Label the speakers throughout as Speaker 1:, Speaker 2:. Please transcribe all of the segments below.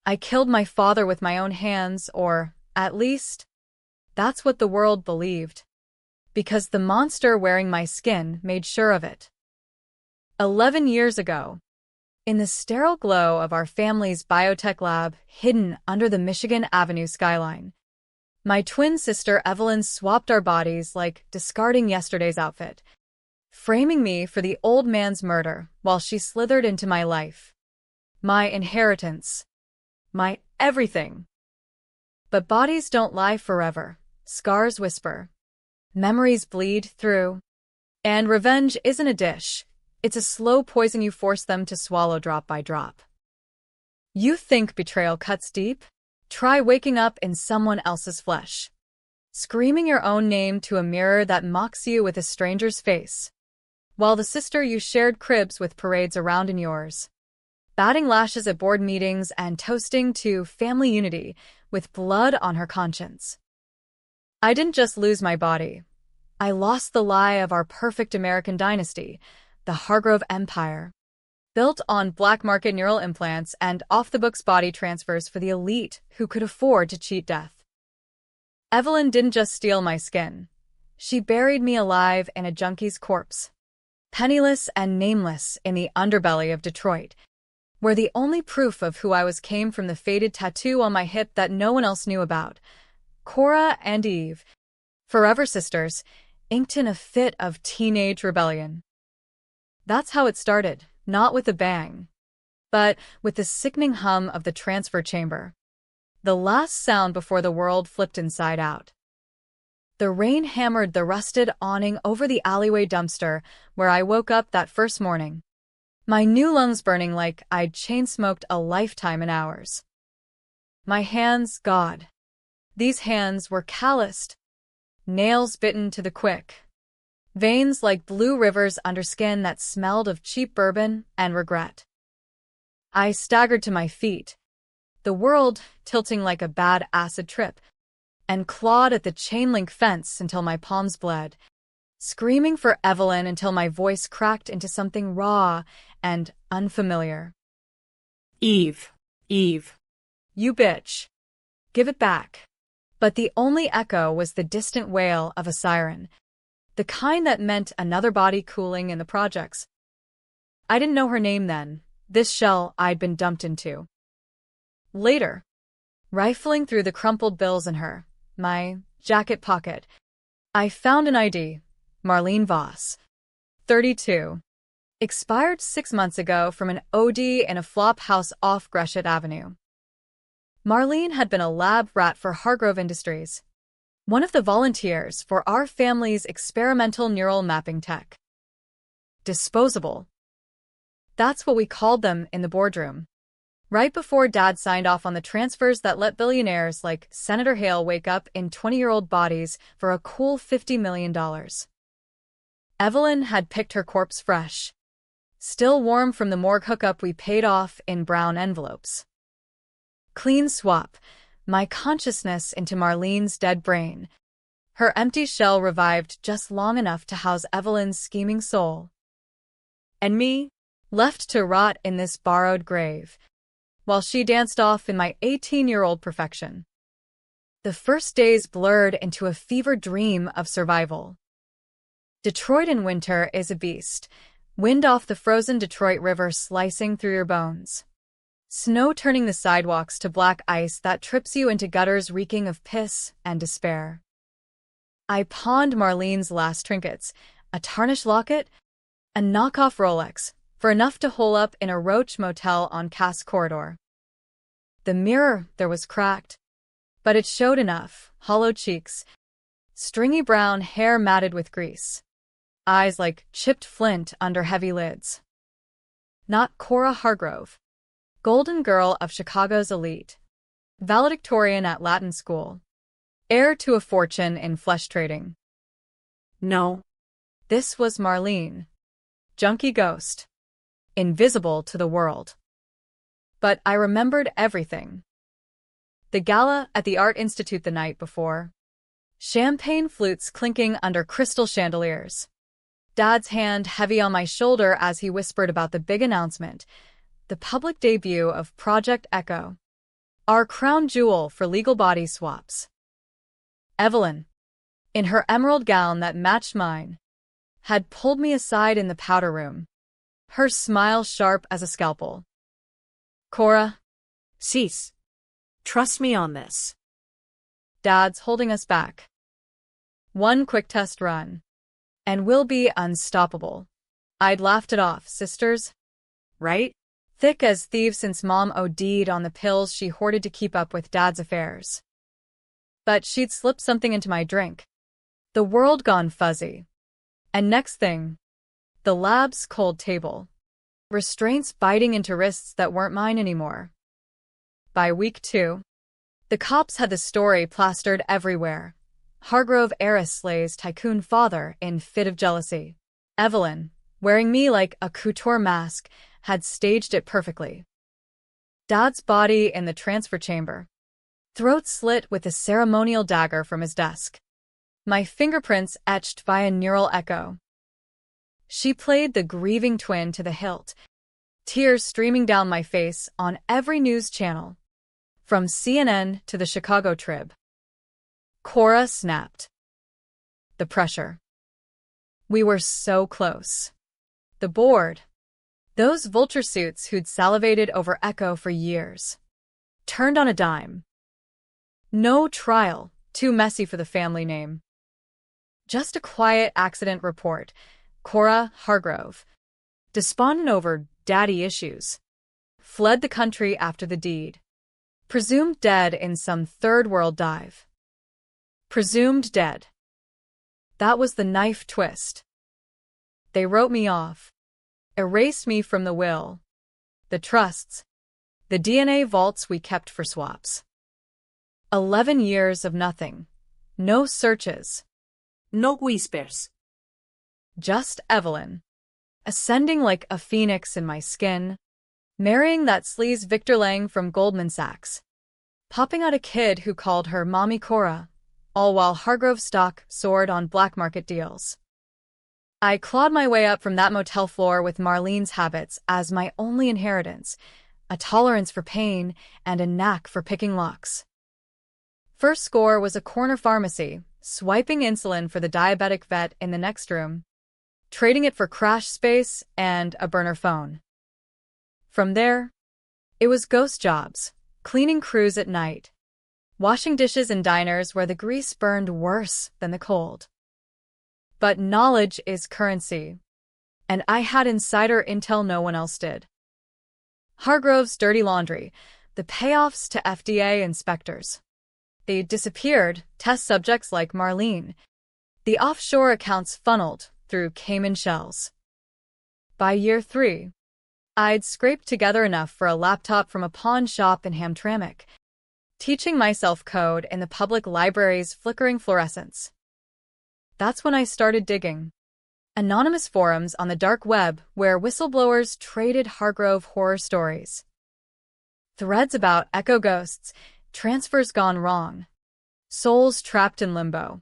Speaker 1: I killed my father with my own hands, or, at least, that's what the world believed. Because the monster wearing my skin made sure of it. 11 years ago, in the sterile glow of our family's biotech lab hidden under the Michigan Avenue skyline, my twin sister Evelyn swapped our bodies like discarding yesterday's outfit, framing me for the old man's murder while she slithered into my life. My inheritance. My everything. But bodies don't lie forever. Scars whisper. Memories bleed through. And revenge isn't a dish. It's a slow poison you force them to swallow drop by drop. You think betrayal cuts deep? Try waking up in someone else's flesh. Screaming your own name to a mirror that mocks you with a stranger's face. While the sister you shared cribs with parades around in yours. Batting lashes at board meetings and toasting to family unity with blood on her conscience. I didn't just lose my body. I lost the lie of our perfect American dynasty, the Hargrove Empire, built on black market neural implants and off-the-books body transfers for the elite who could afford to cheat death. Evelyn didn't just steal my skin. She buried me alive in a junkie's corpse, penniless and nameless in the underbelly of Detroit, where the only proof of who I was came from the faded tattoo on my hip that no one else knew about. Cora and Eve, forever sisters, inked in a fit of teenage rebellion. That's how it started, not with a bang, but with the sickening hum of the transfer chamber. The last sound before the world flipped inside out. The rain hammered the rusted awning over the alleyway dumpster where I woke up that first morning. My new lungs burning like I'd chain-smoked a lifetime in hours. My hands, God. These hands were calloused, nails bitten to the quick, veins like blue rivers under skin that smelled of cheap bourbon and regret. I staggered to my feet, the world tilting like a bad acid trip, and clawed at the chain-link fence until my palms bled, screaming for Evelyn until my voice cracked into something raw and unfamiliar.
Speaker 2: Eve. Eve.
Speaker 1: You bitch. Give it back. But the only echo was the distant wail of a siren, the kind that meant another body cooling in the projects. I didn't know her name then, this shell I'd been dumped into. Later, rifling through the crumpled bills in my jacket pocket, I found an ID, Marlene Voss, 32. Expired 6 months ago from an OD in a flop house off Gresham Avenue. Marlene had been a lab rat for Hargrove Industries, one of the volunteers for our family's experimental neural mapping tech. Disposable. That's what we called them in the boardroom. Right before Dad signed off on the transfers that let billionaires like Senator Hale wake up in 20-year-old bodies for a cool $50 million. Evelyn had picked her corpse fresh, still warm from the morgue hookup we paid off in brown envelopes. Clean swap, my consciousness into Marlene's dead brain. Her empty shell revived just long enough to house Evelyn's scheming soul. And me, left to rot in this borrowed grave, while she danced off in my 18-year-old perfection. The first days blurred into a fevered dream of survival. Detroit in winter is a beast, wind off the frozen Detroit River slicing through your bones. Snow turning the sidewalks to black ice that trips you into gutters reeking of piss and despair. I pawned Marlene's last trinkets, a tarnished locket, a knockoff Rolex, for enough to hole up in a roach motel on Cass Corridor. The mirror there was cracked, but it showed enough, hollow cheeks, stringy brown hair matted with grease, eyes like chipped flint under heavy lids. Not Cora Hargrove. Golden girl of Chicago's elite, valedictorian at Latin school, heir to a fortune in flesh trading.
Speaker 2: No.
Speaker 1: This was Marlene, junkie ghost, invisible to the world. But I remembered everything. The gala at the Art Institute the night before, champagne flutes clinking under crystal chandeliers, Dad's hand heavy on my shoulder as he whispered about the big announcement, the public debut of Project Echo. Our crown jewel for legal body swaps. Evelyn, in her emerald gown that matched mine, had pulled me aside in the powder room, her smile sharp as a scalpel. Cora,
Speaker 2: Cease. Trust me on this.
Speaker 1: Dad's holding us back. One quick test run, and we'll be unstoppable. I'd laughed it off, sisters.
Speaker 2: Right?
Speaker 1: Thick as thieves since Mom OD'd on the pills she hoarded to keep up with Dad's affairs. But she'd slipped something into my drink. The world gone fuzzy. And next thing, the lab's cold table. Restraints biting into wrists that weren't mine anymore. By week 2, the cops had the story plastered everywhere. Hargrove heiress slays tycoon father in fit of jealousy. Evelyn, wearing me like a couture mask, had staged it perfectly. Dad's body in the transfer chamber. Throat slit with a ceremonial dagger from his desk. My fingerprints etched by a neural echo. She played the grieving twin to the hilt, tears streaming down my face on every news channel, from CNN to the Chicago Trib. Cora snapped. The pressure. We were so close. The board. Those vulture suits who'd salivated over Echo for years. Turned on a dime. No trial, too messy for the family name. Just a quiet accident report. Cora Hargrove, despondent over daddy issues, fled the country after the deed. Presumed dead in some third-world dive. Presumed dead. That was the knife twist. They wrote me off. Erased me from the will, the trusts, the DNA vaults we kept for swaps. 11 years of nothing. No searches.
Speaker 2: No whispers.
Speaker 1: Just Evelyn. Ascending like a phoenix in my skin. Marrying that sleaze Victor Lang from Goldman Sachs. Popping out a kid who called her Mommy Cora, all while Hargrove stock soared on black market deals. I clawed my way up from that motel floor with Marlene's habits as my only inheritance, a tolerance for pain and a knack for picking locks. First score was a corner pharmacy, swiping insulin for the diabetic vet in the next room, trading it for crash space and a burner phone. From there, it was ghost jobs, cleaning crews at night, washing dishes in diners where the grease burned worse than the cold. But knowledge is currency, and I had insider intel no one else did. Hargrove's dirty laundry, the payoffs to FDA inspectors. They disappeared test subjects like Marlene, the offshore accounts funneled through Cayman shells. By year 3, I'd scraped together enough for a laptop from a pawn shop in Hamtramck, teaching myself code in the public library's flickering fluorescence. That's when I started digging. Anonymous forums on the dark web where whistleblowers traded Hargrove horror stories. Threads about echo ghosts, transfers gone wrong, souls trapped in limbo.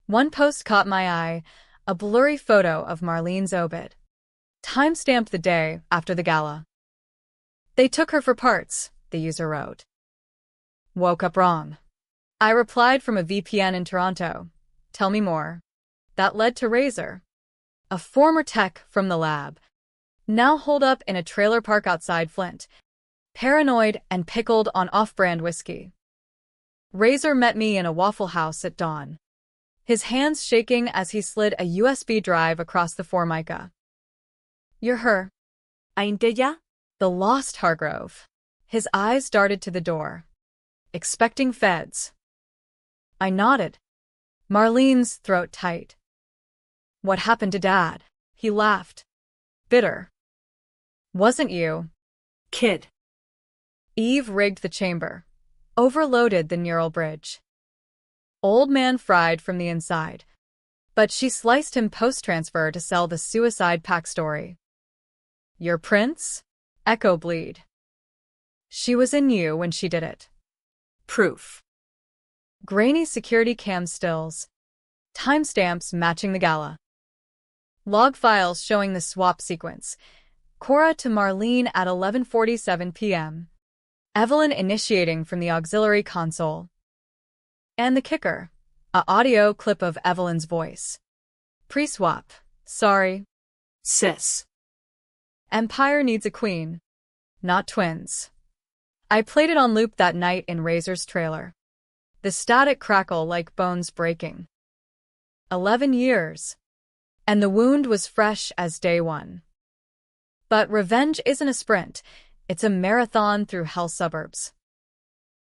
Speaker 1: One post caught my eye, a blurry photo of Marlene's obit. Timestamped the day after the gala. They took her for parts, the user wrote. Woke up wrong. I replied from a VPN in Toronto. Tell me more. That led to Razor, a former tech from the lab, now holed up in a trailer park outside Flint, paranoid and pickled on off-brand whiskey. Razor met me in a Waffle House at dawn, his hands shaking as he slid a USB drive across the Formica. You're her.
Speaker 2: Ain't ya?
Speaker 1: The lost Hargrove. His eyes darted to the door, expecting feds. I nodded. Marlene's throat tight. What happened to Dad? He laughed. Bitter. Wasn't you?
Speaker 2: Kid.
Speaker 1: Eve rigged the chamber. Overloaded the neural bridge. Old man fried from the inside. But she sliced him post-transfer to sell the suicide pact story. Your prince? Echo bleed. She was in you when she did it.
Speaker 2: Proof.
Speaker 1: Grainy security cam stills. Timestamps matching the gala. Log files showing the swap sequence. Cora to Marlene at 11:47 p.m. Evelyn initiating from the auxiliary console. And the kicker, a audio clip of Evelyn's voice. Pre-swap. Sorry.
Speaker 2: Sis.
Speaker 1: Empire needs a queen. Not twins. I played it on loop that night in Razor's trailer. The static crackle like bones breaking. 11 years. And the wound was fresh as day one. But revenge isn't a sprint, it's a marathon through hell suburbs.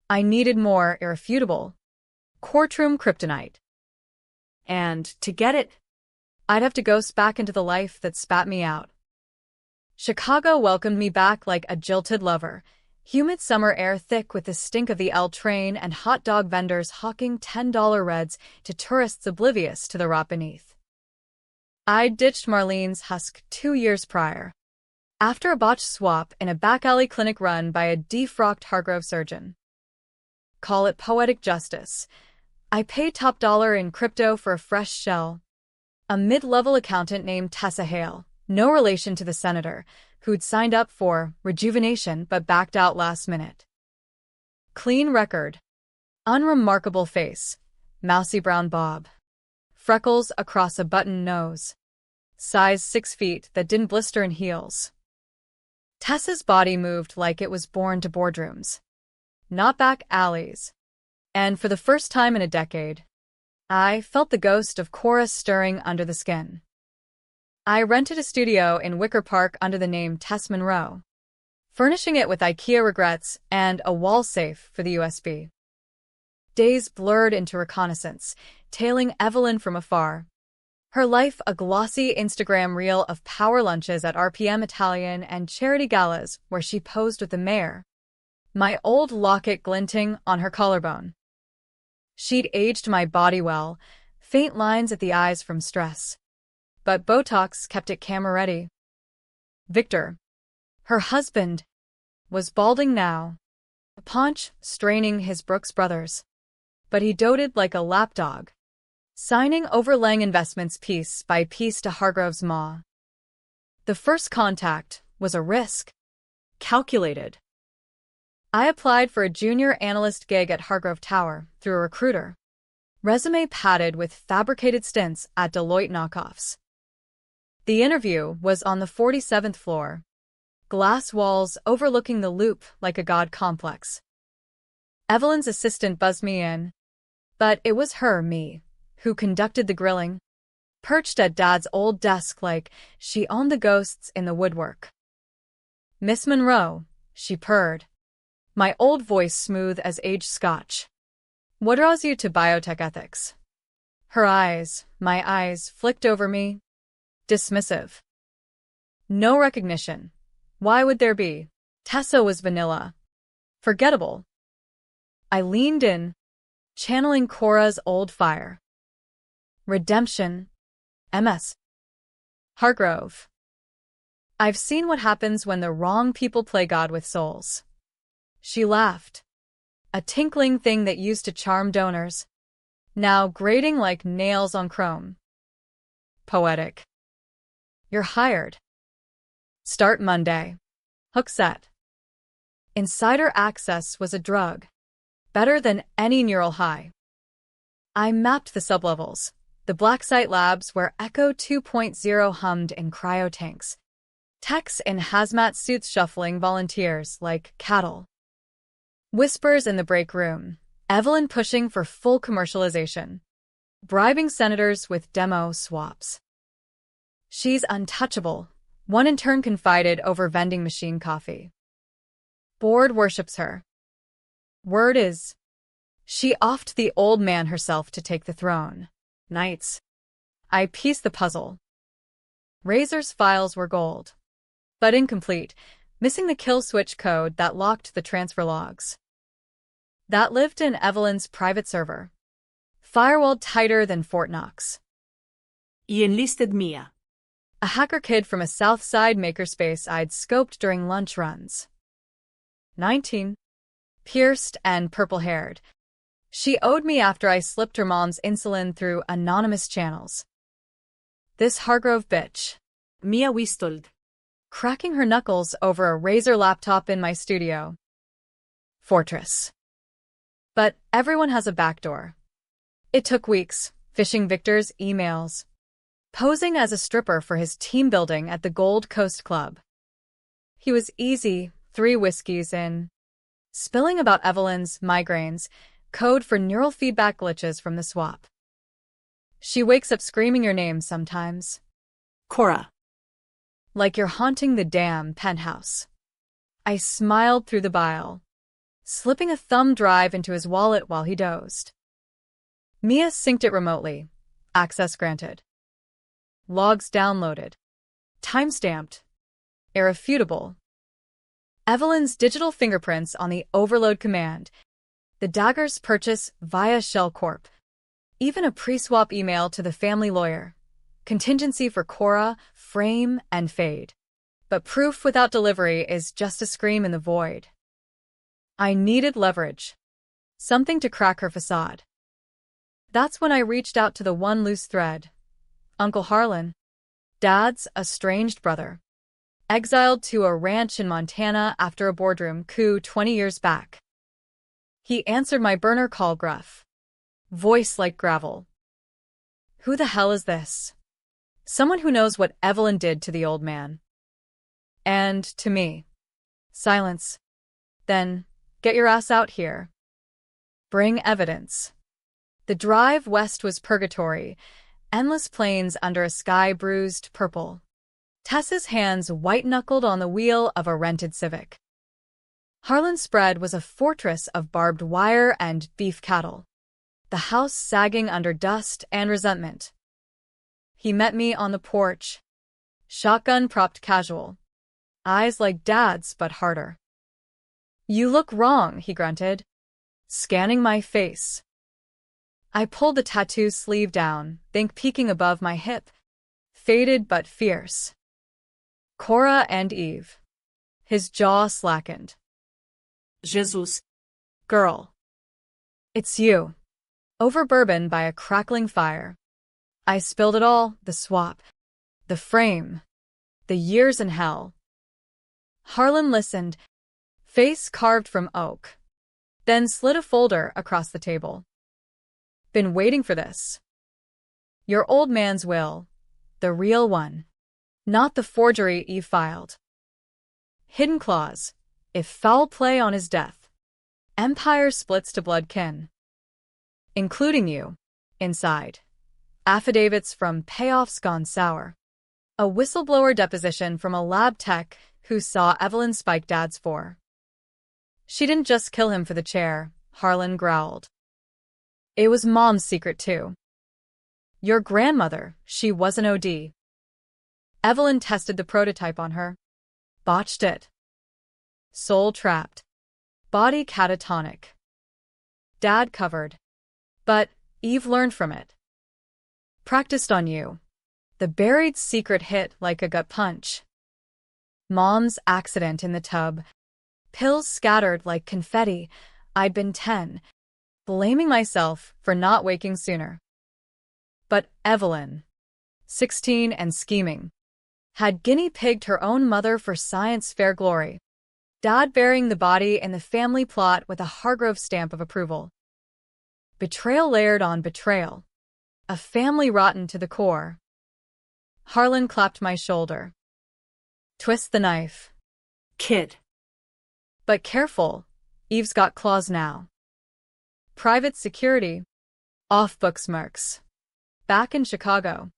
Speaker 1: I needed more irrefutable, courtroom kryptonite.
Speaker 2: And to get it,
Speaker 1: I'd have to ghost back into the life that spat me out. Chicago welcomed me back like a jilted lover, humid summer air thick with the stink of the L train and hot dog vendors hawking $10 reds to tourists oblivious to the rot beneath. I'd ditched Marlene's husk 2 years prior, after a botched swap in a back-alley clinic run by a defrocked Hargrove surgeon. Call it poetic justice. I paid top dollar in crypto for a fresh shell. A mid-level accountant named Tessa Hale, no relation to the senator, who'd signed up for rejuvenation but backed out last minute. Clean record. Unremarkable face. Mousy brown bob. Freckles across a button nose. Size 6 feet that didn't blister in heels. Tessa's body moved like it was born to boardrooms, not back alleys. And for the first time in a decade, I felt the ghost of Cora stirring under the skin. I rented a studio in Wicker Park under the name Tess Monroe, furnishing it with IKEA regrets and a wall safe for the USB. Days blurred into reconnaissance, tailing Evelyn from afar. Her life a glossy Instagram reel of power lunches at RPM Italian and charity galas where she posed with the mayor. My old locket glinting on her collarbone. She'd aged my body well, faint lines at the eyes from stress. But Botox kept it camera-ready. Victor, her husband, was balding now, a paunch straining his Brooks Brothers. But he doted like a lapdog, signing overlaying investments piece by piece to Hargrove's maw. The first contact was a risk. Calculated. I applied for a junior analyst gig at Hargrove Tower through a recruiter. Resume padded with fabricated stints at Deloitte knockoffs. The interview was on the 47th floor. Glass walls overlooking the loop like a god complex. Evelyn's assistant buzzed me in. But it was me, who conducted the grilling, perched at Dad's old desk like she owned the ghosts in the woodwork. Miss Monroe, she purred, my old voice smooth as aged scotch. What draws you to biotech ethics? Her eyes, my eyes, flicked over me. Dismissive. No recognition. Why would there be? Tessa was vanilla. Forgettable. I leaned in, channeling Cora's old fire. Redemption. MS. Hargrove. I've seen what happens when the wrong people play God with souls. She laughed. A tinkling thing that used to charm donors, now grating like nails on chrome. Poetic. You're hired. Start Monday. Hook set. Insider access was a drug. Better than any neural high. I mapped the sublevels, the black site labs where Echo 2.0 hummed in cryotanks. Techs in hazmat suits shuffling volunteers like cattle. Whispers in the break room, Evelyn pushing for full commercialization. Bribing senators with demo swaps. She's untouchable, one intern confided over vending machine coffee. Board worships her. Word is, she offed the old man herself to take the throne. Nights. I pieced the puzzle. Razor's files were gold, but incomplete, missing the kill switch code that locked the transfer logs. That lived in Evelyn's private server, firewalled tighter than Fort Knox.
Speaker 2: Y enlisted Mia.
Speaker 1: A hacker kid from a South Side makerspace I'd scoped during lunch runs. 19. Pierced and purple-haired. She owed me after I slipped her mom's insulin through anonymous channels. This Hargrove bitch.
Speaker 2: Mia whistled,
Speaker 1: Cracking her knuckles over a Razor laptop in my studio. fortress. But everyone has a backdoor. It took weeks, fishing Victor's emails, posing as a stripper for his team building at the Gold Coast Club. He was easy, 3 whiskeys in, spilling about Evelyn's migraines, code for neural feedback glitches from the swap. She wakes up screaming your name sometimes.
Speaker 2: Cora.
Speaker 1: Like you're haunting the damn penthouse. I smiled through the bile, slipping a thumb drive into his wallet while he dozed. Mia synced it remotely. Access granted. Logs downloaded. Timestamped. Irrefutable. Evelyn's digital fingerprints on the overload command. The dagger's purchase via Shell Corp. Even a pre-swap email to the family lawyer. Contingency for Cora, frame, and fade. But proof without delivery is just a scream in the void. I needed leverage. Something to crack her facade. That's when I reached out to the one loose thread. Uncle Harlan. Dad's estranged brother. Exiled to a ranch in Montana after a boardroom coup 20 years back. He answered my burner call gruff. Voice like gravel. Who the hell is this? Someone who knows what Evelyn did to the old man. And to me. Silence. Then, get your ass out here. Bring evidence. The drive west was purgatory, endless plains under a sky bruised purple. Tess's hands white-knuckled on the wheel of a rented Civic. Harlan's spread was a fortress of barbed wire and beef cattle, the house sagging under dust and resentment. He met me on the porch, shotgun propped casual, eyes like Dad's but harder. You look wrong, he grunted, scanning my face. I pulled the tattoo sleeve down, think peeking above my hip, faded but fierce. Cora and Eve. His jaw slackened.
Speaker 2: Jesus.
Speaker 1: Girl. It's you. Over bourbon by a crackling fire. I spilled it all, the swap, the frame, the years in hell. Harlan listened, face carved from oak, then slid a folder across the table. Been waiting for this. Your old man's will, the real one, not the forgery Eve filed. Hidden clause, if foul play on his death, empire splits to blood kin. Including you, inside. Affidavits from payoffs gone sour. A whistleblower deposition from a lab tech who saw Evelyn spike Dad's for. She didn't just kill him for the chair, Harlan growled. It was Mom's secret too. Your grandmother, she was an OD. Evelyn tested the prototype on her. Botched it. Soul trapped. Body catatonic. Dad covered. But Eve learned from it. Practiced on you. The buried secret hit like a gut punch. Mom's accident in the tub. Pills scattered like confetti. I'd been 10, blaming myself for not waking sooner. But Evelyn, 16 and scheming, had guinea-pigged her own mother for science fair glory. Dad burying the body in the family plot with a Hargrove stamp of approval. Betrayal layered on betrayal. A family rotten to the core. Harlan clapped my shoulder. Twist the knife.
Speaker 2: Kid.
Speaker 1: But careful, Eve's got claws now. Private security. Off-book smirks. Back in Chicago.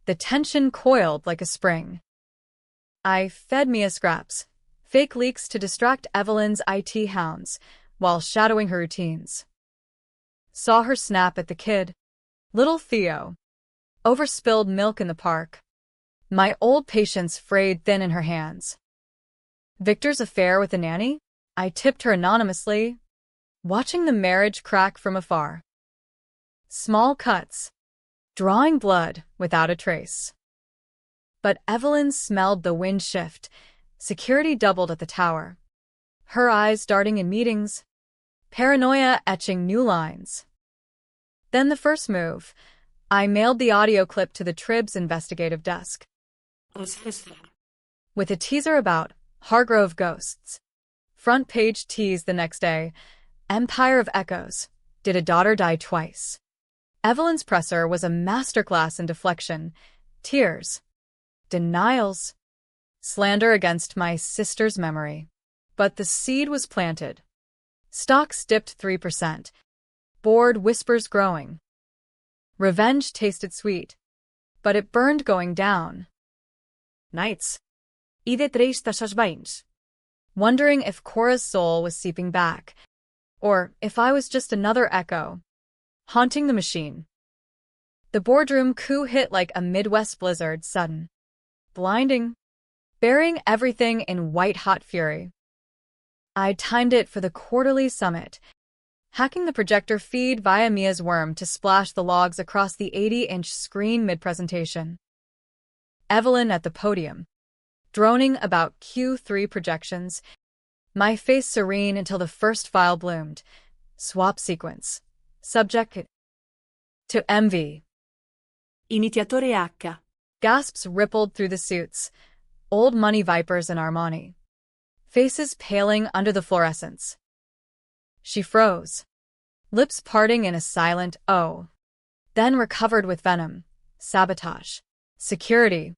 Speaker 1: The tension coiled like a spring. I fed Mia scraps, fake leaks to distract Evelyn's IT hounds, while shadowing her routines. Saw her snap at the kid. Little Theo. Overspilled milk in the park. My old patience frayed thin in her hands. Victor's affair with the nanny? I tipped her anonymously, watching the marriage crack from afar. Small cuts. Drawing blood without a trace. But Evelyn smelled the wind shift. Security doubled at the tower. Her eyes darting in meetings. Paranoia etching new lines. Then the first move. I mailed the audio clip to the Trib's investigative desk. With a teaser about Hargrove ghosts. Front page tease the next day. Empire of Echoes. Did a daughter die twice? Evelyn's presser was a masterclass in deflection, tears, denials, slander against my sister's memory. But the seed was planted. Stocks dipped 3%. Bored whispers growing. Revenge tasted sweet, but it burned going down.
Speaker 2: Nights. I de tristes as veins.
Speaker 1: Wondering if Cora's soul was seeping back, or if I was just another echo, haunting the machine. The boardroom coup hit like a Midwest blizzard, sudden, blinding, burying everything in white-hot fury. I timed it for the quarterly summit, hacking the projector feed via Mia's worm to splash the logs across the 80-inch screen mid-presentation. Evelyn at the podium, droning about Q3 projections, my face serene until the first file bloomed. Swap sequence. Subject to MV.
Speaker 2: Iniziatore H.
Speaker 1: Gasps rippled through the suits. Old money vipers in Armani. Faces paling under the fluorescence. She froze, lips parting in a silent "oh," then recovered with venom. Sabotage. Security.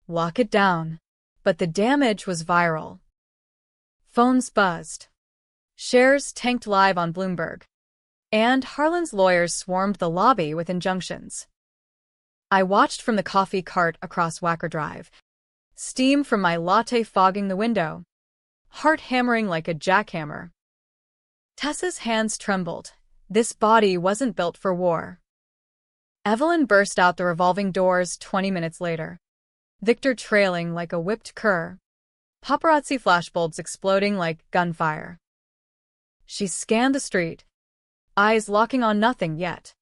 Speaker 1: Lock it down. But the damage was viral. Phones buzzed. Shares tanked live on Bloomberg. And Harlan's lawyers swarmed the lobby with injunctions. I watched from the coffee cart across Wacker Drive. Steam from my latte fogging the window. Heart hammering like a jackhammer. Tessa's hands trembled. This body wasn't built for war. Evelyn burst out the revolving doors 20 minutes later. Victor trailing like a whipped cur. Paparazzi flashbulbs exploding like gunfire. She scanned the street, eyes locking on nothing yet.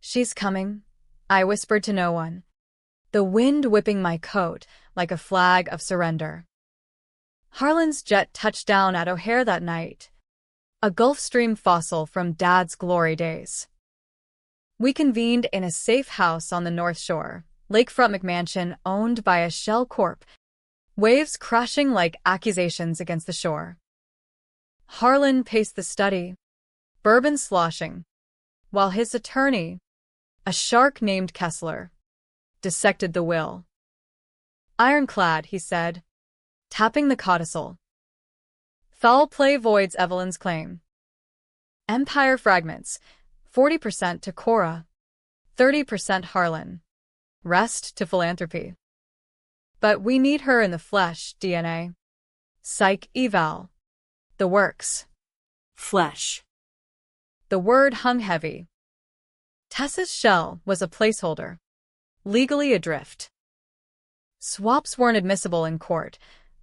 Speaker 1: She's coming, I whispered to no one. The wind whipping my coat like a flag of surrender. Harlan's jet touched down at O'Hare that night. A Gulfstream fossil from Dad's glory days. We convened in a safe house on the North Shore, lakefront McMansion owned by a shell corp. Waves crashing like accusations against the shore. Harlan paced the study, bourbon sloshing, while his attorney, a shark named Kessler, dissected the will. Ironclad, he said, tapping the codicil. Foul play voids Evelyn's claim. Empire fragments, 40% to Cora, 30% Harlan, rest to philanthropy. But we need her in the flesh, DNA. Psych eval. The works.
Speaker 2: Flesh.
Speaker 1: The word hung heavy. Tessa's shell was a placeholder, legally adrift. Swaps weren't admissible in court.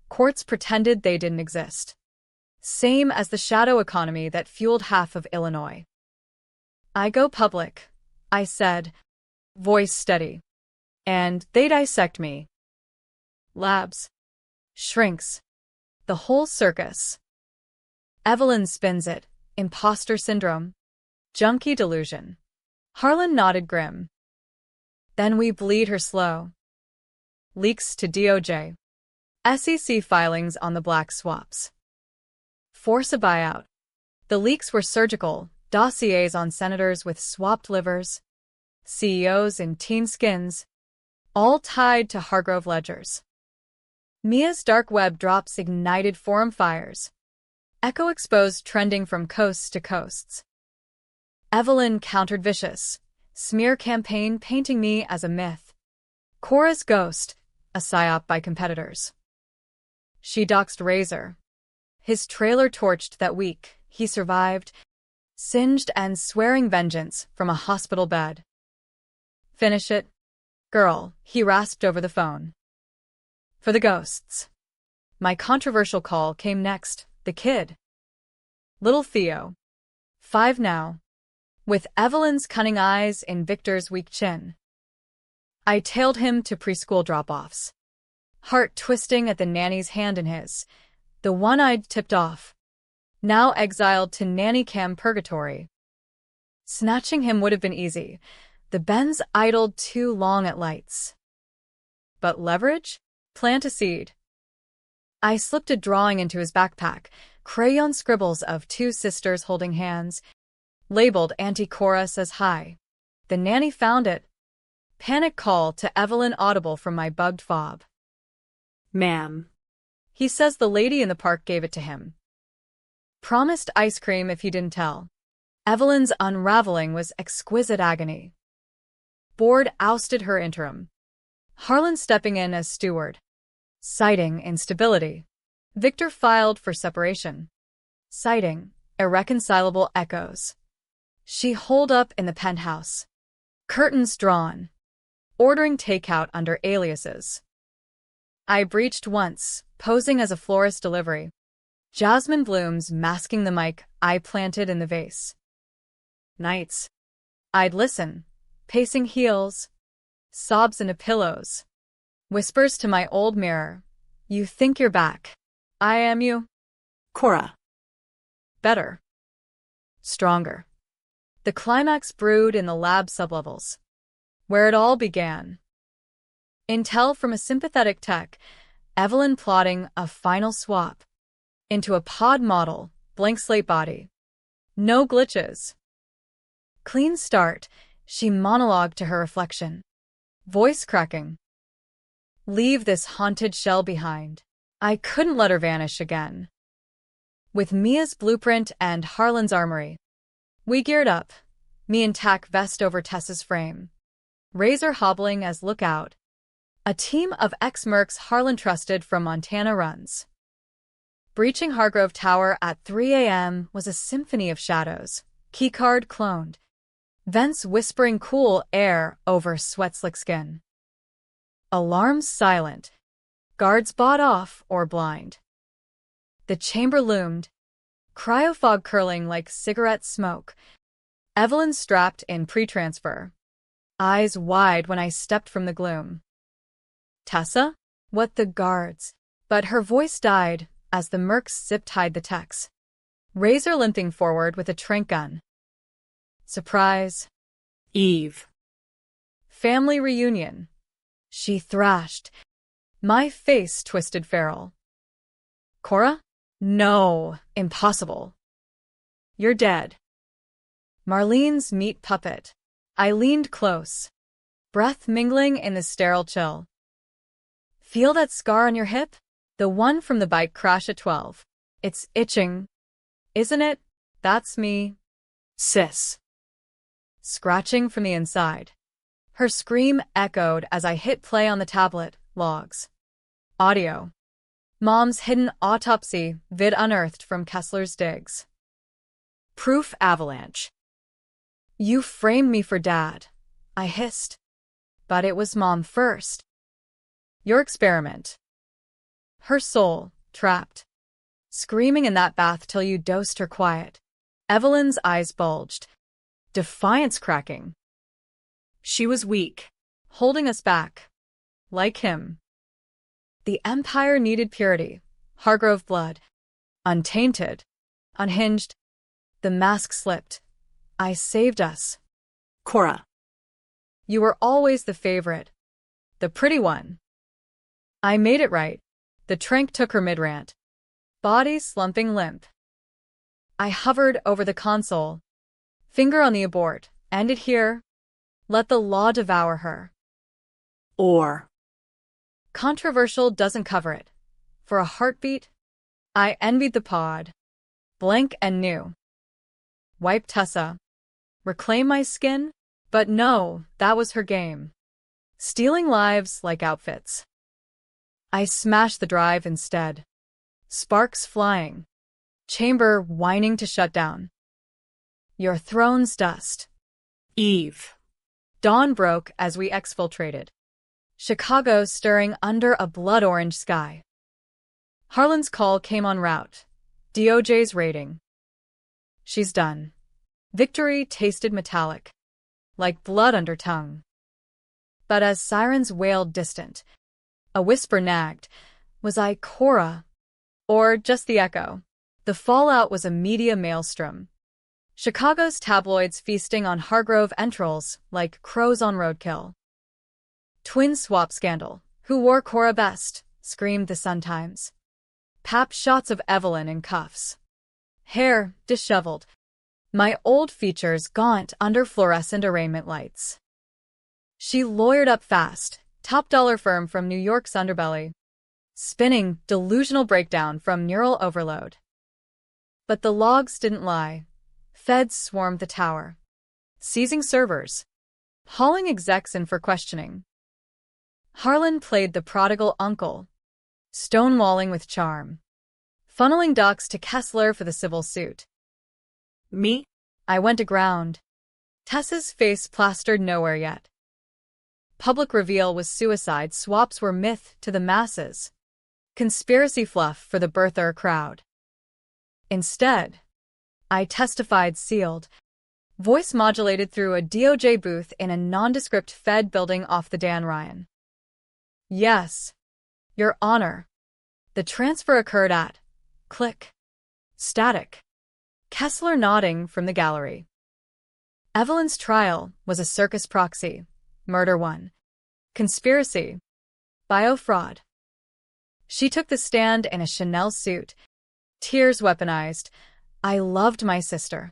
Speaker 1: Courts pretended they didn't exist. Same as the shadow economy that fueled half of Illinois. I go public, I said, voice steady. And they dissect me. Labs. Shrinks. The whole circus. Evelyn spins it. Imposter syndrome. Junkie delusion. Harlan nodded grim. Then we bleed her slow. Leaks to DOJ. SEC filings on the black swaps. Force a buyout. The leaks were surgical, dossiers on senators with swapped livers, CEOs in teen skins, all tied to Hargrove ledgers. Mia's dark web drops ignited forum fires. Echo exposed trending from coasts to coasts. Evelyn countered vicious, smear campaign painting me as a myth. Cora's ghost, a psyop by competitors. She doxed Razor. His trailer torched that week, he survived, singed and swearing vengeance from a hospital bed. Finish it, girl, he rasped over the phone. For the ghosts. My controversial call came next, the kid. Little Theo. 5 now. With Evelyn's cunning eyes in Victor's weak chin. I tailed him to preschool drop-offs. Heart twisting at the nanny's hand in his. The one I'd tipped off. Now exiled to nanny cam purgatory. Snatching him would have been easy. The Benz idled too long at lights. But leverage? Plant a seed. I slipped a drawing into his backpack, crayon scribbles of two sisters holding hands, labeled Auntie Cora says hi. The nanny found it. Panic call to Evelyn audible from my bugged fob.
Speaker 2: Ma'am.
Speaker 1: He says the lady in the park gave it to him. Promised ice cream if he didn't tell. Evelyn's unraveling was exquisite agony. Board ousted her interim. Harlan stepping in as steward. Citing instability. Victor filed for separation. Citing irreconcilable echoes. She holed up in the penthouse. Curtains drawn. Ordering takeout under aliases. I breached once, posing as a florist delivery. Jasmine blooms masking the mic I planted in the vase. Nights. I'd listen, pacing heels, sobs into pillows. Whispers to my old mirror. You think you're back. I am you.
Speaker 2: Cora.
Speaker 1: Better. Stronger. The climax brewed in the lab sublevels. Where it all began. Intel from a sympathetic tech, Evelyn plotting a final swap. Into a pod model, blank slate body. No glitches. Clean start, she monologued to her reflection. Voice cracking. Leave this haunted shell behind. I couldn't let her vanish again. With Mia's blueprint and Harlan's armory. We geared up, me in tack vest over Tessa's frame. Razor hobbling as lookout. A team of ex-mercs Harlan trusted from Montana runs. Breaching Hargrove Tower at 3 a.m. was a symphony of shadows, keycard cloned. Vents whispering cool air over sweat-slick skin. Alarms silent. Guards bought off or blind. The chamber loomed. Cryofog curling like cigarette smoke. Evelyn strapped in pre-transfer. Eyes wide when I stepped from the gloom. Tessa? What the guards? But her voice died as the mercs zip-tied the techs. Razor limping forward with a trank gun. Surprise.
Speaker 2: Eve.
Speaker 1: Family reunion. She thrashed. My face twisted feral. Cora? No, impossible. You're dead. Marlene's meat puppet. I leaned close. Breath mingling in the sterile chill. Feel that scar on your hip? The one from the bike crash at 12. It's itching. Isn't it? That's me.
Speaker 2: Sis.
Speaker 1: Scratching from the inside. Her scream echoed as I hit play on the tablet, logs. Audio. Mom's hidden autopsy vid unearthed from Kessler's digs. Proof avalanche. You framed me for Dad, I hissed. But it was Mom first. Your experiment. Her soul, trapped. Screaming in that bath till you dosed her quiet. Evelyn's eyes bulged. Defiance cracking. She was weak, holding us back. Like him. The Empire needed purity. Hargrove blood. Untainted. Unhinged. The mask slipped. I saved us.
Speaker 2: Cora.
Speaker 1: You were always the favorite. The pretty one. I made it right. The trank took her mid-rant. Body slumping limp. I hovered over the console. Finger on the abort. End it here. Let the law devour her.
Speaker 2: Or.
Speaker 1: Controversial doesn't cover it. For a heartbeat, I envied the pod. Blank and new. Wipe Tessa. Reclaim my skin? But no, that was her game. Stealing lives like outfits. I smashed the drive instead. Sparks flying. Chamber whining to shut down. Your throne's dust.
Speaker 2: Eve.
Speaker 1: Dawn broke as we exfiltrated. Chicago stirring under a blood-orange sky. Harlan's call came en route. DOJ's raiding. She's done. Victory tasted metallic. Like blood under tongue. But as sirens wailed distant, a whisper nagged. Was I Cora? Or just the echo? The fallout was a media maelstrom. Chicago's tabloids feasting on Hargrove entrails like crows on roadkill. Twin swap scandal. Who wore Cora best? Screamed the Sun-Times. Pap shots of Evelyn in cuffs. Hair disheveled. My old features gaunt under fluorescent arraignment lights. She lawyered up fast, top-dollar firm from New York's underbelly. Spinning, delusional breakdown from neural overload. But the logs didn't lie. Feds swarmed the tower. Seizing servers. Hauling execs in for questioning. Harlan played the prodigal uncle. Stonewalling with charm. Funneling docs to Kessler for the civil suit.
Speaker 2: Me?
Speaker 1: I went aground. Tess's face plastered nowhere yet. Public reveal was suicide, swaps were myth to the masses. Conspiracy fluff for the birther crowd. Instead, I testified sealed, voice modulated through a DOJ booth in a nondescript Fed building off the Dan Ryan. Yes, Your Honor. The transfer occurred at click. Static. Kessler nodding from the gallery. Evelyn's trial was a circus proxy. Murder 1. Conspiracy. Biofraud. She took the stand in a Chanel suit. Tears weaponized. I loved my sister.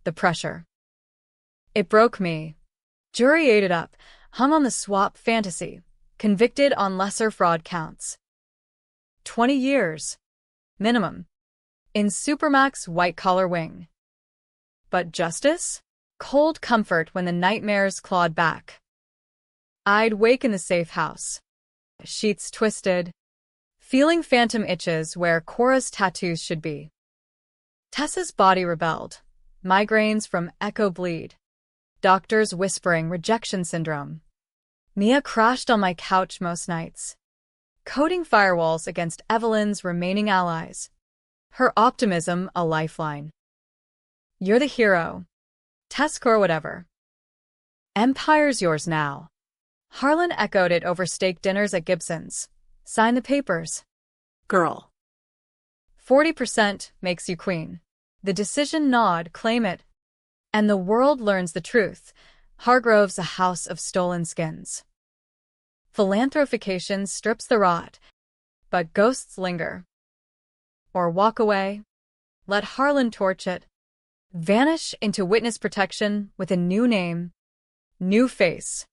Speaker 1: The pressure. It broke me. Jury ate it up, hung on the swap fantasy, convicted on lesser fraud counts. 20 years. Minimum. In Supermax white-collar wing. But justice? Cold comfort when the nightmares clawed back. I'd wake in the safe house. Sheets twisted. Feeling phantom itches where Cora's tattoos should be. Tessa's body rebelled. Migraines from echo bleed. Doctors whispering rejection syndrome. Mia crashed on my couch most nights. Coding firewalls against Evelyn's remaining allies. Her optimism a lifeline. You're the hero. Tess or whatever. Empire's yours now. Harlan echoed it over steak dinners at Gibson's. Sign the papers.
Speaker 2: Girl.
Speaker 1: 40% makes you queen. The decision nod, claim it. And the world learns the truth. Hargrove's a house of stolen skins. Philanthropification strips the rot. But ghosts linger. Or walk away. Let Harlan torch it. Vanish into witness protection with a new name. New face.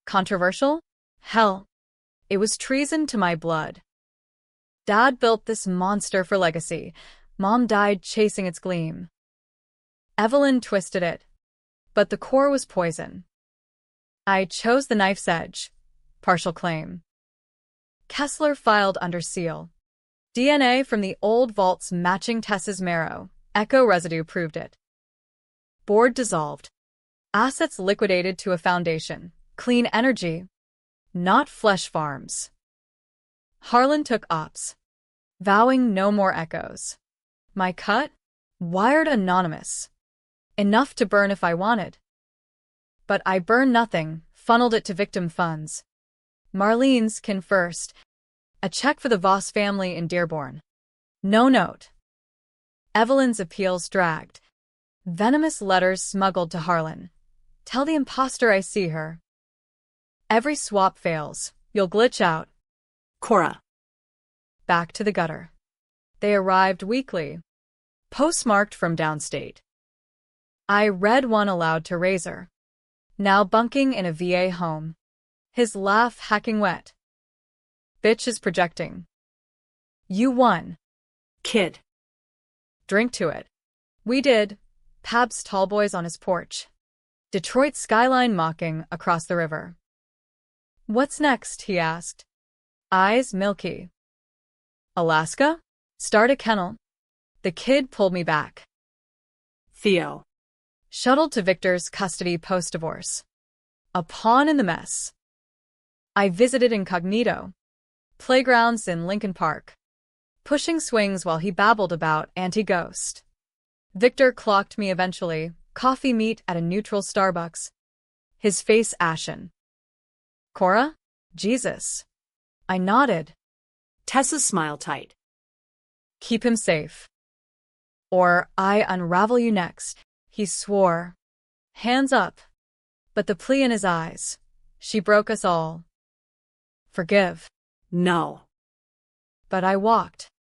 Speaker 1: Controversial? Hell. It was treason to my blood. Dad built this monster for legacy. Mom died chasing its gleam. Evelyn twisted it. But the core was poison. I chose the knife's edge. Partial claim. Kessler filed under seal. DNA from the old vaults matching Tess's marrow. Echo residue proved it. Board dissolved. Assets liquidated to a foundation. Clean energy. Not flesh farms. Harlan took ops. Vowing no more echoes. My cut? Wired anonymous. Enough to burn if I wanted. But I burned nothing, funneled it to victim funds. Marlene's kin first. A check for the Voss family in Dearborn. No note. Evelyn's appeals dragged. Venomous letters smuggled to Harlan. Tell the imposter I see her. Every swap fails. You'll glitch out.
Speaker 2: Cora.
Speaker 1: Back to the gutter. They arrived weekly. Postmarked from downstate. I read one aloud to Razor. Now bunking in a VA home. His laugh hacking wet. Bitch is projecting. You won.
Speaker 2: Kid.
Speaker 1: Drink to it. We did. Pab's tallboys on his porch. Detroit skyline mocking across the river. What's next? He asked. Eyes milky. Alaska? Start a kennel. The kid pulled me back.
Speaker 2: Theo.
Speaker 1: Shuttled to Victor's custody post-divorce. A pawn in the mess. I visited incognito. Playgrounds in Lincoln Park. Pushing swings while he babbled about anti-ghost. Victor clocked me eventually, coffee meet at a neutral Starbucks. His face ashen. Cora? Jesus. I nodded.
Speaker 2: Tessa's smile tight.
Speaker 1: Keep him safe. Or I unravel you next, he swore. Hands up. But the plea in his eyes. She broke us all. Forgive.
Speaker 2: No.
Speaker 1: but I walked,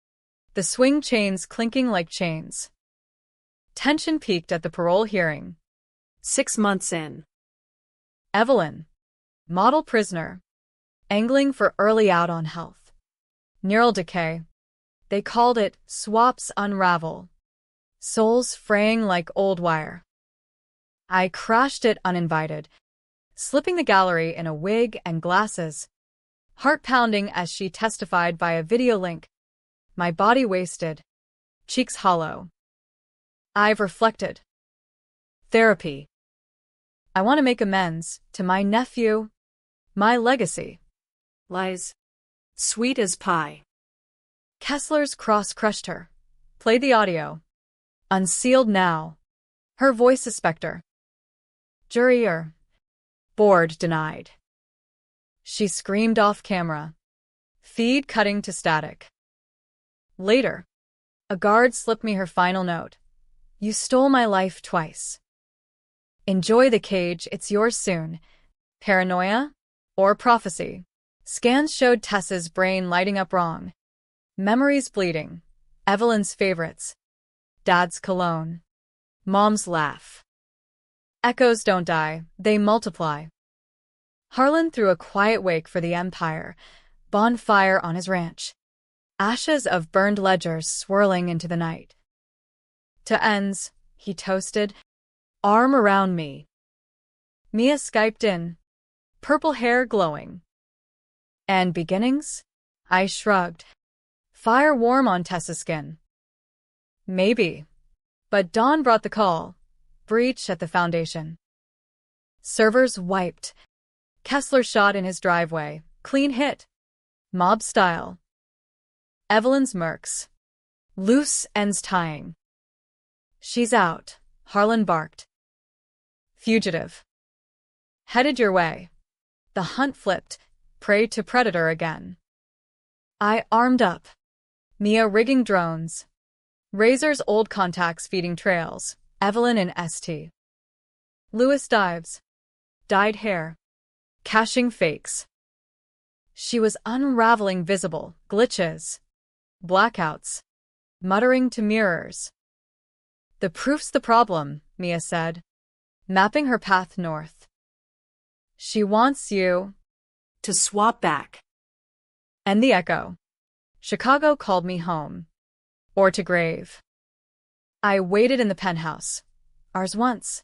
Speaker 1: the swing chains clinking like chains. Tension peaked at the parole hearing.
Speaker 2: 6 months in.
Speaker 1: Evelyn, model prisoner, angling for early out on health. Neural decay. They called it swaps unravel. Souls fraying like old wire. I crashed it uninvited, slipping the gallery in a wig and glasses, heart pounding as she testified via video link, my body wasted, cheeks hollow. I've reflected. Therapy. I want to make amends to my nephew, my legacy.
Speaker 2: Lies. Sweet as pie.
Speaker 1: Kessler's cross crushed her. Play the audio. Unsealed now. Her voice a specter. Jury board denied. She screamed off camera. Feed cutting to static. Later, a guard slipped me her final note. You stole my life twice. Enjoy the cage, it's yours soon. Paranoia? Or prophecy? Scans showed Tess's brain lighting up wrong. Memories bleeding. Evelyn's favorites. Dad's cologne. Mom's laugh. Echoes don't die, they multiply. Harlan threw a quiet wake for the Empire, bonfire on his ranch. Ashes of burned ledgers swirling into the night. To ends, he toasted, arm around me. Mia Skyped in, purple hair glowing. And beginnings? I shrugged. Fire warm on Tessa's skin. Maybe. But dawn brought the call. Breach at the foundation. Servers wiped. Kessler shot in his driveway. Clean hit. Mob style. Evelyn's mercs. Loose ends tying. She's out, Harlan barked. Fugitive. Headed your way. The hunt flipped, prey to predator again. I armed up. Mia rigging drones. Razor's old contacts feeding trails. Evelyn in ST. Lewis dives. Dyed hair. Caching fakes. She was unraveling visible glitches. Blackouts. Muttering to mirrors. The proof's the problem, Mia said, mapping her path north. She wants you
Speaker 2: to swap back.
Speaker 1: And the echo. Chicago called me home. Or to grave. I waited in the penthouse. Ours once.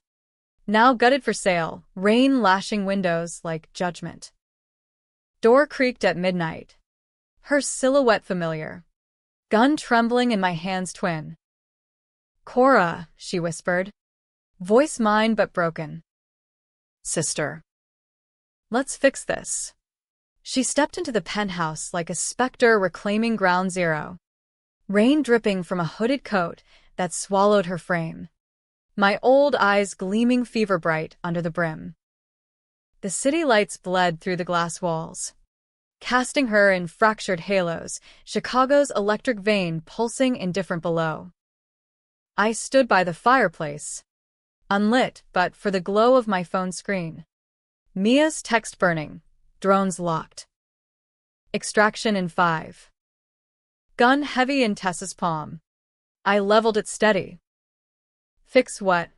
Speaker 1: Now gutted for sale, rain lashing windows like judgment. Door creaked at midnight. Her silhouette familiar. Gun trembling in my hands twin. Cora, she whispered. Voice mine but broken. Sister. Let's fix this. She stepped into the penthouse like a specter reclaiming ground zero. Rain dripping from a hooded coat that swallowed her frame. My old eyes gleaming fever bright under the brim. The city lights bled through the glass walls, casting her in fractured halos, Chicago's electric vein pulsing indifferent below. I stood by the fireplace, unlit but for the glow of my phone screen. Mia's text burning, drones locked. Extraction in 5. Gun heavy in Tessa's palm. I leveled it steady. Fix what?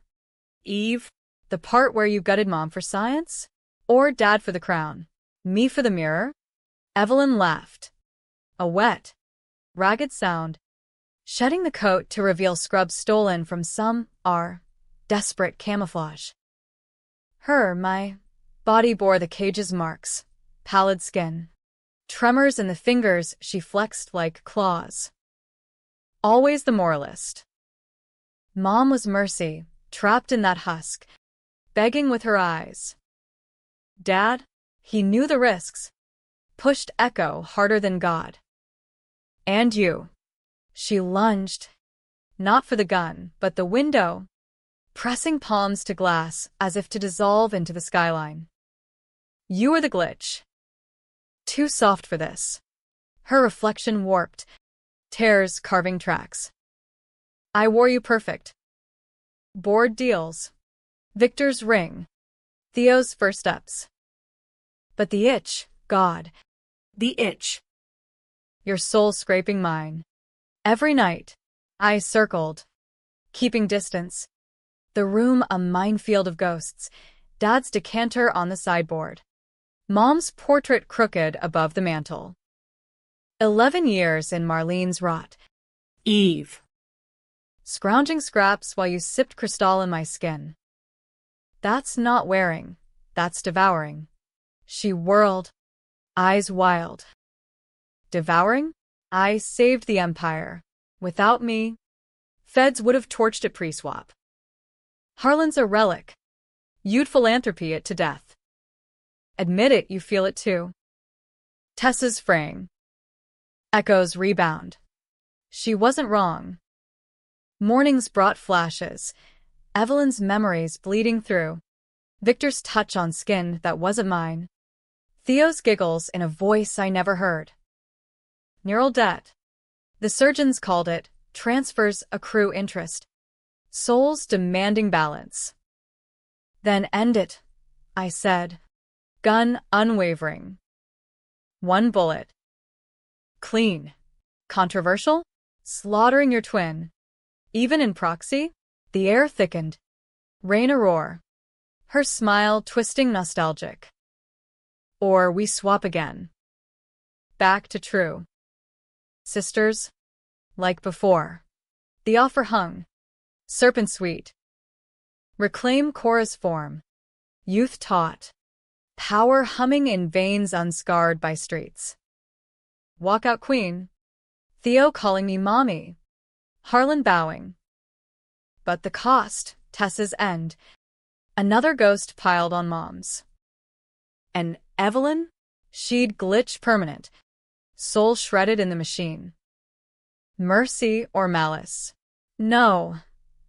Speaker 1: Eve? The part where you gutted Mom for science? Or Dad for the crown? Me for the mirror? Evelyn laughed. A wet, ragged sound. Shedding the coat to reveal scrubs stolen from some, desperate camouflage. My body bore the cage's marks. Pallid skin. Tremors in the fingers she flexed like claws. Always the moralist. Mom was mercy, trapped in that husk, begging with her eyes. Dad, he knew the risks, pushed echo harder than God. And you. She lunged, not for the gun, but the window, pressing palms to glass as if to dissolve into the skyline. You were the glitch. Too soft for this. Her reflection warped, tears carving tracks. I wore you perfect. Board deals. Victor's ring. Theo's first steps. But the itch, God.
Speaker 2: The itch.
Speaker 1: your soul scraping mine. Every night, I circled, keeping distance. The room a minefield of ghosts, Dad's decanter on the sideboard, Mom's portrait crooked above the mantel. 11 years in Marlene's rot.
Speaker 2: Eve.
Speaker 1: Scrounging scraps while you sipped crystal in my skin. That's not wearing, that's devouring. She whirled, eyes wild. Devouring? I saved the empire. Without me, feds would have torched it pre-swap. Harlan's a relic. You'd philanthropy it to death. Admit it, you feel it too. Tessa's fraying. Echoes rebound. She wasn't wrong. Mornings brought flashes. Evelyn's memories bleeding through. Victor's touch on skin that wasn't mine. Theo's giggles in a voice I never heard. Neural debt. The surgeons called it, transfers accrue interest. Souls demanding balance. Then end it, I said. Gun unwavering. One bullet. Clean. Controversial? Slaughtering your twin. Even in proxy? The air thickened. Rain a roar. Her smile twisting nostalgic. Or we swap again. Back to true. Sisters? Like before. The offer hung. Serpent sweet. Reclaim chorus form. Youth taught. Power humming in veins unscarred by streets. Walkout queen. Theo calling me mommy. Harlan bowing. But the cost, Tessa's end. Another ghost piled on Mom's. And Evelyn? She'd glitch permanent. Soul shredded in the machine. Mercy or malice? No,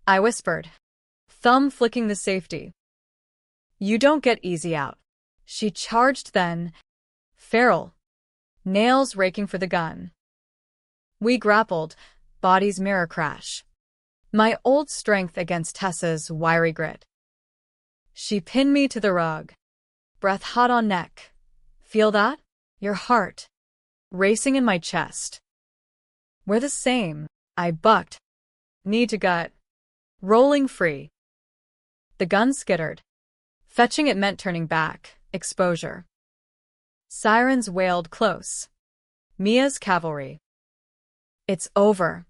Speaker 1: I whispered, thumb flicking the safety. You don't get easy out. She charged then. Feral. Nails raking for the gun. We grappled, bodies mirror crash. My old strength against Tessa's wiry grit. She pinned me to the rug. Breath hot on neck. Feel that? Your heart. Racing in my chest. We're the same, I bucked. Knee to gut. Rolling free. The gun skittered. Fetching it meant turning back, exposure. Sirens wailed close. Mia's cavalry. It's over.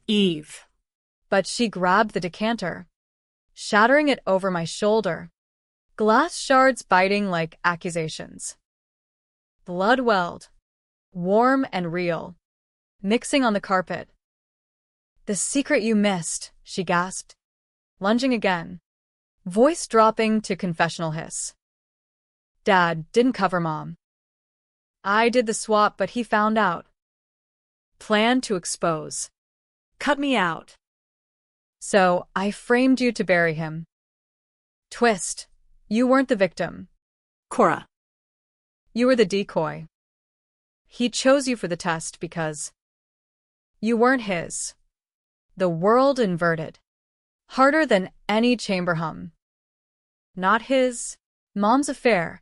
Speaker 2: Eve.
Speaker 1: But she grabbed the decanter, shattering it over my shoulder. Glass shards biting like accusations. Blood welled. Warm and real. Mixing on the carpet. The secret you missed, she gasped. Lunging again. Voice dropping to confessional hiss. Dad didn't cover Mom. I did the swap, but he found out.
Speaker 2: Plan to expose. Cut me out.
Speaker 1: So I framed you to bury him. Twist. You weren't the victim.
Speaker 2: Cora.
Speaker 1: You were the decoy. He chose you for the test because you weren't his. The world inverted. Harder than any chamber hum. Not his. Mom's affair.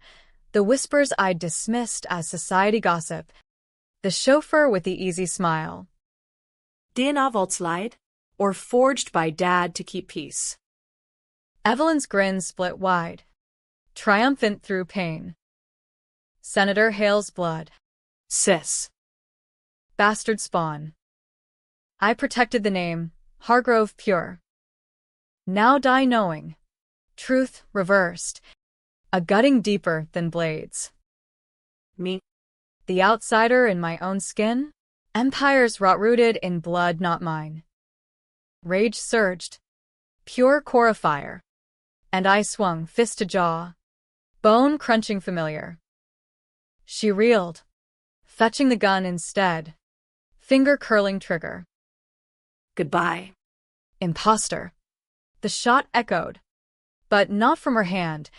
Speaker 1: The whispers I'd dismissed as society gossip. The chauffeur with the easy smile.
Speaker 2: DNA Volkslied, or forged by Dad to keep peace.
Speaker 1: Evelyn's grin split wide. Triumphant through pain. Senator Hale's blood.
Speaker 2: Sis.
Speaker 1: Bastard spawn. I protected the name, Hargrove pure. Now die knowing. Truth reversed. A gutting deeper than blades.
Speaker 2: Me.
Speaker 1: The outsider in my own skin? Empires rot-rooted in blood not mine. Rage surged. Pure Cora fire. And I swung fist to jaw. Bone crunching familiar. She reeled. Fetching the gun instead. Finger curling trigger.
Speaker 2: Goodbye.
Speaker 1: Imposter. The shot echoed. But not from her hand.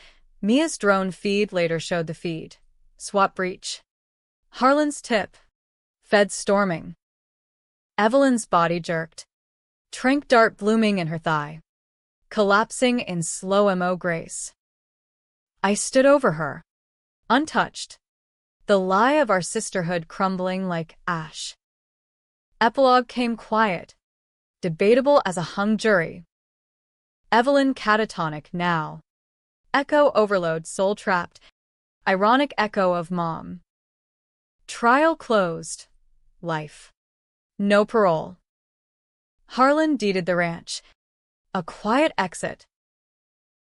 Speaker 1: Mia's drone feed later showed the feed. Swap breach. Harlan's tip. Fed storming. Evelyn's body jerked. Trank dart blooming in her thigh. Collapsing in slow-mo grace. I stood over her. Untouched. The lie of our sisterhood crumbling like ash. Epilogue came quiet, debatable as a hung jury. Evelyn catatonic now. Echo overload soul-trapped. Ironic echo of mom. Trial closed. Life. No parole. Harlan deeded the ranch. A quiet exit.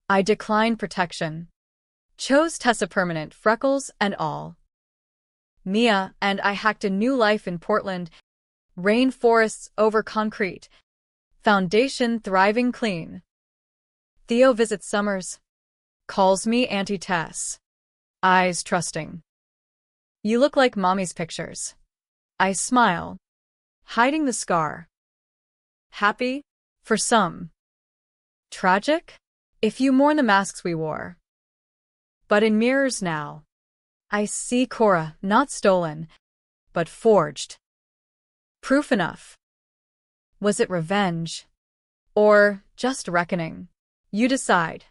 Speaker 1: I declined protection. Chose Tessa permanent, freckles and all. Mia and I hacked a new life in Portland. Rainforests over concrete. Foundation thriving clean. Theo visits Summers. Calls me Auntie Tess. Eyes trusting. You look like Mommy's pictures. I smile, hiding the scar. Happy? For some. Tragic? If you mourn the masks we wore. But in mirrors now, I see Cora, not stolen, but forged. Proof enough. Was it revenge? Or just reckoning? You decide.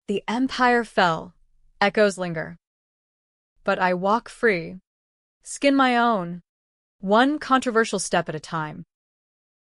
Speaker 1: The empire fell. Echoes linger. But I walk free. Skin my own. One controversial step at a time.